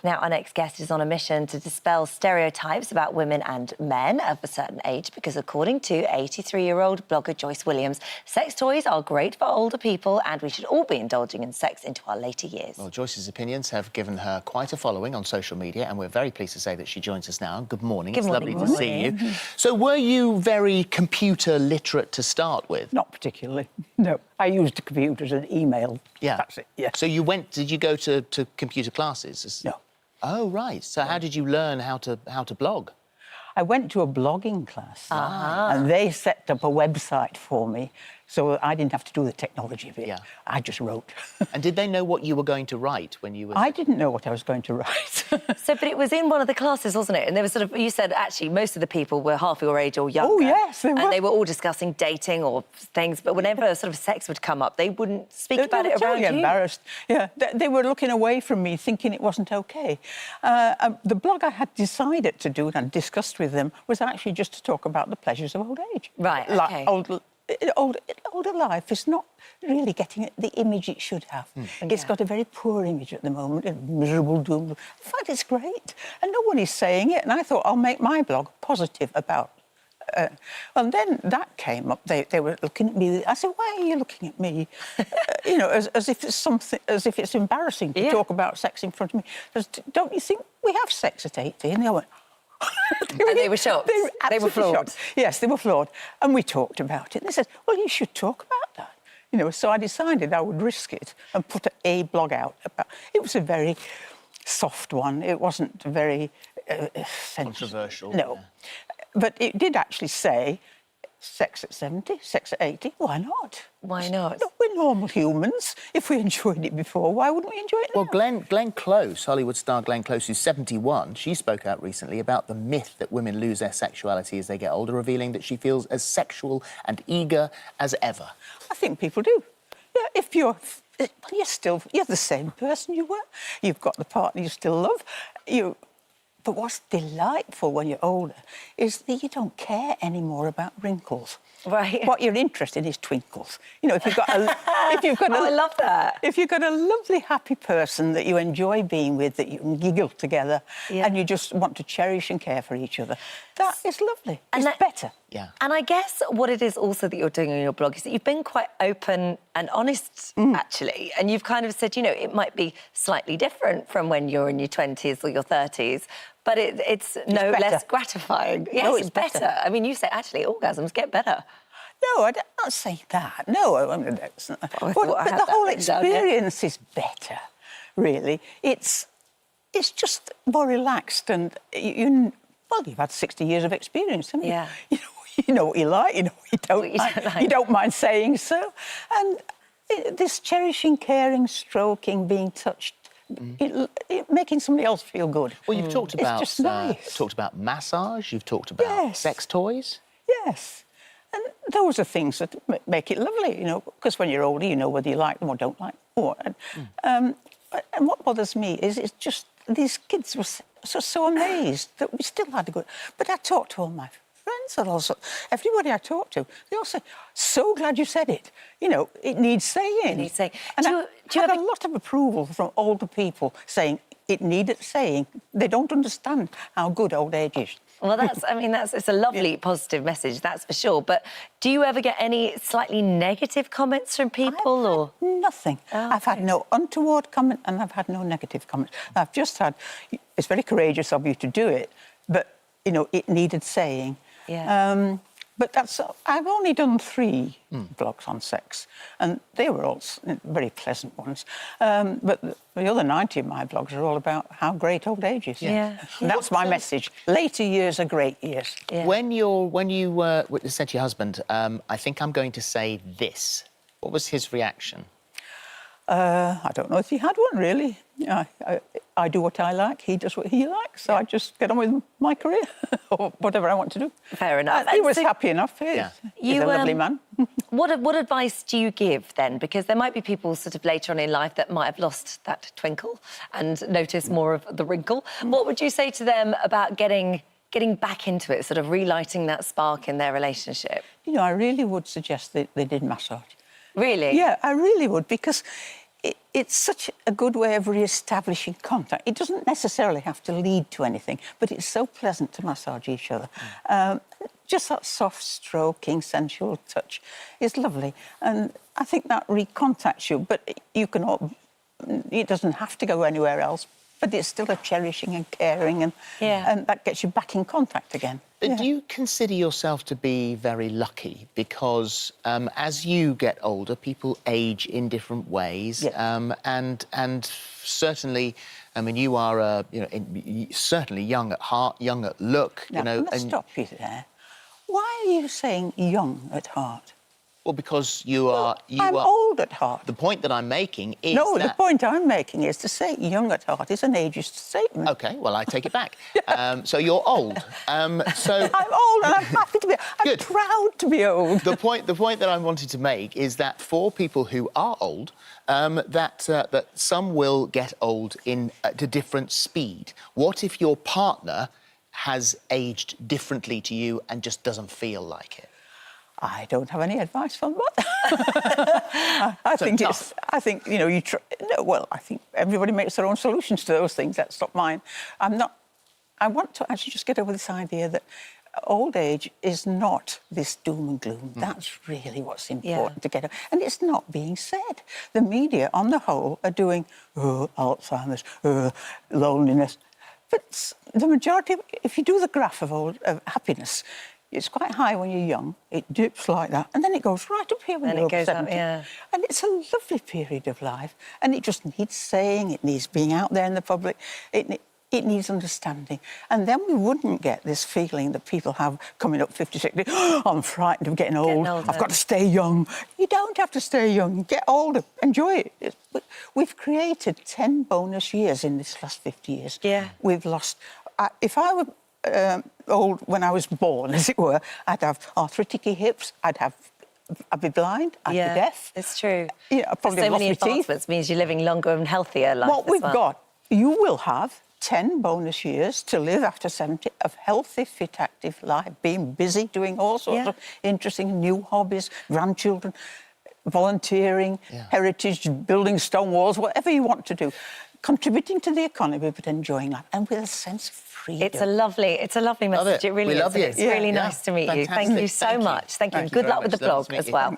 Now, our next guest is on a mission to dispel stereotypes about women and men of a certain age because, according to 83-year-old blogger Joyce Williams, sex toys are great for older people and we should all be indulging in sex into our later years. Well, Joyce's opinions have given her quite a following on social media and we're very pleased to say that she joins us now. Good morning. Good morning. It's lovely to see you. So were you very computer literate to start with? Not particularly, no. I used computers and email. Yeah. That's it, yeah. So did you go to computer classes? No. Oh, right. So how did you learn how to blog? I went to a blogging class and they set up a website for me, so I didn't have to do the technology of it. Yeah. I just wrote. And did they know what you were going to write when you were... I didn't know what I was going to write. So, but it was in one of the classes, wasn't it? And there was sort of, you said, actually, most of the people were half your age or younger. Oh, yes, they were. And they were all discussing dating or things, but whenever sort of sex would come up, they wouldn't speak about it around you. They were embarrassed. Yeah, they were looking away from me, thinking it wasn't OK. The blog I had decided to do and discussed with them was actually just to talk about the pleasures of old age. Right, OK. Older life is not really getting the image it should have. It's got a very poor image at the moment, a miserable doom. In fact, it's great, and no one is saying it. And I thought, I'll make my blog positive about. And then that came up. They were looking at me. I said, "Why are you looking at me?" You know, as if it's something, as if it's embarrassing to talk about sex in front of me. Don't you think we have sex at 18? They went. And they were shocked. They were floored. Shocked. Yes, they were floored. And we talked about it. And they said, well, you should talk about that. You know, so I decided I would risk it and put a blog out about... It was a very soft one. It wasn't very... controversial. No. Yeah. But it did actually say, sex at 70, sex at 80, why not? Why not? No, we're normal humans. If we enjoyed it before, why wouldn't we enjoy it now? Well, Glenn Close, Hollywood star Glenn Close, who's 71, she spoke out recently about the myth that women lose their sexuality as they get older, revealing that she feels as sexual and eager as ever. I think people do. Yeah, if you're the same person you were. You've got the partner you still love. But what's delightful when you're older is that you don't care anymore about wrinkles. Right. What you're interested in is twinkles. You know, if you've got I love that. If you've got a lovely, happy person that you enjoy being with, that you can giggle together, and you just want to cherish and care for each other, that is lovely. And it's better. Yeah. And I guess what it is also that you're doing on your blog is that you've been quite open and honest, actually. And you've kind of said, you know, it might be slightly different from when you're in your 20s or your 30s, but it's no less gratifying. Yes, no, it's better. I mean, you say, actually, orgasms get better. No, I'm not saying that. No, I mean, that's not... but the whole experience is better, really. It's just more relaxed and, well, you've had 60 years of experience, haven't you? Yeah. You know what you like, you know what you don't like. You don't mind saying so. And this cherishing, caring, stroking, being touched, making somebody else feel good. Well, you've talked about... It's just nice. Talked about massage, you've talked about sex toys. Yes. And those are things that make it lovely, you know, because when you're older, you know whether you like them or don't like them. And what bothers me is it's just these kids were so amazed that we still had to go. But I talked to all my friends and also everybody I talked to, they all say, so glad you said it. You know, it needs saying. It needs saying. And I had a lot of approval from older people saying it needed saying. They don't understand how good old age is. Well, it's a lovely, positive message, that's for sure. But do you ever get any slightly negative comments from people, or...? Nothing. Oh, I've had no untoward comment and I've had no negative comments. I've just had... It's very courageous of you to do it, but, you know, it needed saying. Yeah. But that's... I've only done 3 blogs on sex, and they were all very pleasant ones. But the other 90 of my blogs are all about how great old age is. Yeah. And that's my message. Later years are great years. Yeah. When you said to your husband, I think I'm going to say this, what was his reaction? I don't know if he had one, really. I do what I like, he does what he likes, so I just get on with my career, or whatever I want to do. Fair enough. He was happy enough. He's a lovely man. What advice do you give, then? Because there might be people sort of later on in life that might have lost that twinkle and noticed more of the wrinkle. What would you say to them about getting back into it, sort of relighting that spark in their relationship? You know, I really would suggest that they did massage. Really? Yeah, I really would, because it's such a good way of re-establishing contact. It doesn't necessarily have to lead to anything, but it's so pleasant to massage each other. Just that soft stroking, sensual touch is lovely. And I think that recontacts you, but you can all, it doesn't have to go anywhere else, but it's still a cherishing and caring, and that gets you back in contact again. Do you consider yourself to be very lucky? Because as you get older, people age in different ways, and certainly, I mean, you are certainly young at heart, young at look. Now, let's stop you there. Why are you saying young at heart? Well, because you are... I'm old at heart. The point that I'm making is the point I'm making is to say young at heart is an ageist statement. OK, well, I take it back. So you're old. So I'm old and I'm happy to be... I'm proud to be old. The point that I wanted to make is that for people who are old, that some will get old at a different speed. What if your partner has aged differently to you and just doesn't feel like it? I don't have any advice on that. I think you know, I think everybody makes their own solutions to those things. That's not mine. I want to actually just get over this idea that old age is not this doom and gloom. That's really what's important to get over. And it's not being said. The media, on the whole, are doing Alzheimer's, loneliness. But the majority, if you do the graph of happiness, it's quite high when you're young, it dips like that, and then it goes right up here when you're over 70. And it's a lovely period of life, and it just needs saying, it needs being out there in the public, it needs understanding. And then we wouldn't get this feeling that people have coming up 50, 60, I'm frightened of getting old, I've got to stay young. You don't have to stay young, get older, enjoy it. We've created 10 bonus years in this last 50 years. We've lost... if I were old when I was born, as it were, I'd have arthritic hips, I'd be blind, I'd be deaf. It's true. I'd probably so have lost many my teeth. advancements means you're living longer and healthier life. What we've got, you will have 10 bonus years to live after 70 of healthy, fit, active life, being busy, doing all sorts of interesting new hobbies, grandchildren, volunteering, heritage, building stone walls, whatever you want to do. Contributing to the economy, but enjoying life, and with a sense of freedom. It's a lovely message. It really is. We love you. It's really nice to meet you. Thank you so much. Thank you. Good luck with the blog as well.